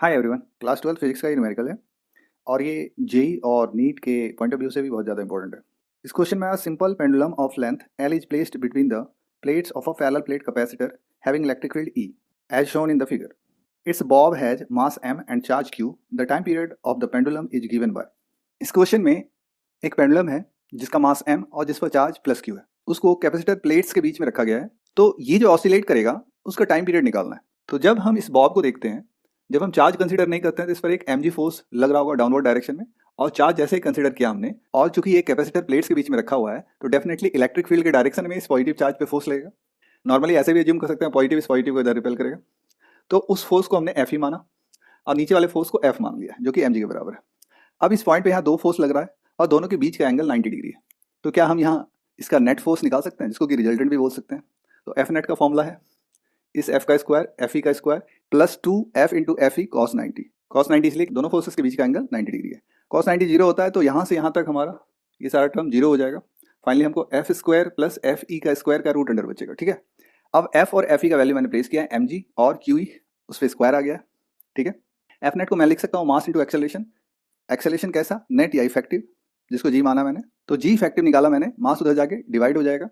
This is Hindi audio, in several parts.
हाय एवरीवन, क्लास 12 फिजिक्स का ये न्यूमेरिकल है और ये जेई और नीट के पॉइंट ऑफ व्यू से भी बहुत ज़्यादा इंपॉर्टेंट है। इस क्वेश्चन में simple pendulum of length L is placed between the plates of a parallel plate capacitor having electric field E as shown in the figure. Its bob has mass m and charge q। The time period of the pendulum is given by. इस क्वेश्चन में एक पेंडुलम है जिसका मास m और जिस पर चार्ज प्लस q है, उसको कैपेसिटर प्लेट्स के बीच में रखा गया है। तो ये जो ऑसिलेट करेगा उसका टाइम पीरियड निकालना है। तो जब हम इस बॉब को देखते हैं, जब हम चार्ज कंसीडर नहीं करते हैं तो इस पर एक mg फोर्स लग रहा होगा डाउनवर्ड डायरेक्शन में, और चार्ज जैसे ही कंसीडर किया हमने, और चूंकि ये कैपेसिटर प्लेट्स के बीच में रखा हुआ है तो डेफिनेटली इलेक्ट्रिक फील्ड के डायरेक्शन में इस पॉजिटिव चार्ज पे फोर्स लगेगा। नॉर्मली ऐसे भी एज्यूम कर सकते हैं पॉजिटिव इस पॉजिटिव को इधर रिपेल करेगा। तो उस फोर्स को हमने F ही माना और नीचे वाले फोर्स को F मान लिया जो कि mg के बराबर है। अब इस पॉइंट पे यहाँ दो फोर्स लग रहा है और दोनों के बीच का एंगल 90 डिग्री है। तो क्या हम यहाँ इसका नेट फोर्स निकाल सकते हैं, जिसको कि रिजल्टेंट भी बोल सकते हैं। तो F नेट का फॉर्मूला है इस F का स्क्वायर Fe का square plus 2F into Fe cos 90। cos 90 इसलिए दोनों फोर्सेस के बीच का एंगल 90 डिग्री है। cos 90 जीरो होता है तो यहाँ से यहाँ तक हमारा ये सारा टर्म जीरो हो जाएगा। फाइनली हमको F स्क्वायर प्लस Fe का स्क्वायर का रूट अंडर बचेगा। ठीक है, अब F और Fe का वैल्यू मैंने प्लेस किया है mg और QE, उस पर स्क्वायर आ गया। ठीक है, F नेट को मैं लिख सकता हूँ मास इंटू एक्सेलरेशन। एक्सेलरेशन कैसा, नेट या इफेक्टिव, जिसको जी माना मैंने, तो जी इफेक्टिव निकाला मैंने, मास उधर जाके डिवाइड हो जाएगा।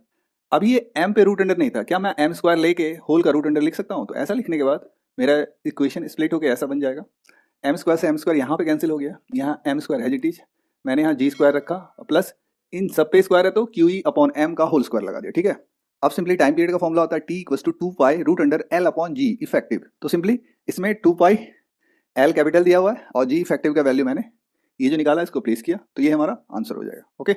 अब ये m पे रूट अंडर नहीं था, क्या मैं m स्क्वायर लेके होल का रूट अंडर लिख सकता हूँ? तो ऐसा लिखने के बाद मेरा इक्वेशन स्प्लिट होकर ऐसा बन जाएगा, m स्क्वायर से m स्क्वायर यहाँ पे कैंसिल हो गया, यहाँ m square as it is, मैंने यहाँ g स्क्वायर रखा प्लस इन सब पे स्क्वायर है तो QE अपॉन m का होल स्क्वायर लगा दिया। ठीक है, अब सिंपली टाइम पीरियड का फॉर्मूला होता है t equals to 2 pi root under l upon g effective. तो सिंपली इसमें 2 पाई l कैपिटल दिया हुआ है और g इफेक्टिव का वैल्यू मैंने ये जो निकाला इसको प्लेस किया, तो ये हमारा आंसर हो जाएगा। ओके।